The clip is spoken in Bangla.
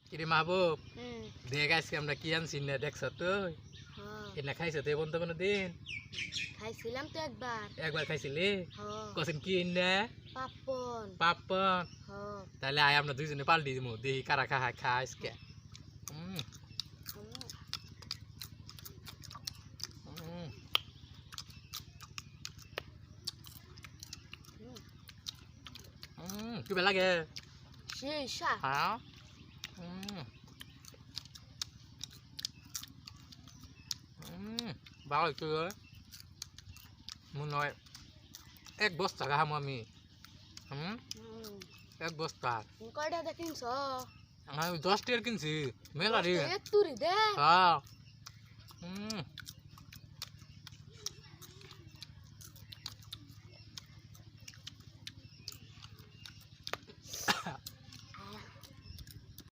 কিরে মাহবুব হুম দেখ আজকে আমরা কি আনছি না দেখছ তো হ্যাঁ এটা খাইছো তো বন্ধু কোনো দিন খাইছিলাম তো একবার একবার খাইছিলি হ্যাঁ কখন কি না পাপন পাপন হ্যাঁ তাহলে আয় আমরা দুইজনে পাল্টি দিমু দেখি কারা খা আজকে হুম হুম কি বেলা লাগে সেই শাক হ্যাঁ হুম ভালো একটু মনে হয় এক বস্তা খাম আমি হুম এক বস্তা কয়টা দেখিনছ আমি 10 টাকার কিনছি মেলা রে তুরি দে হ্যাঁ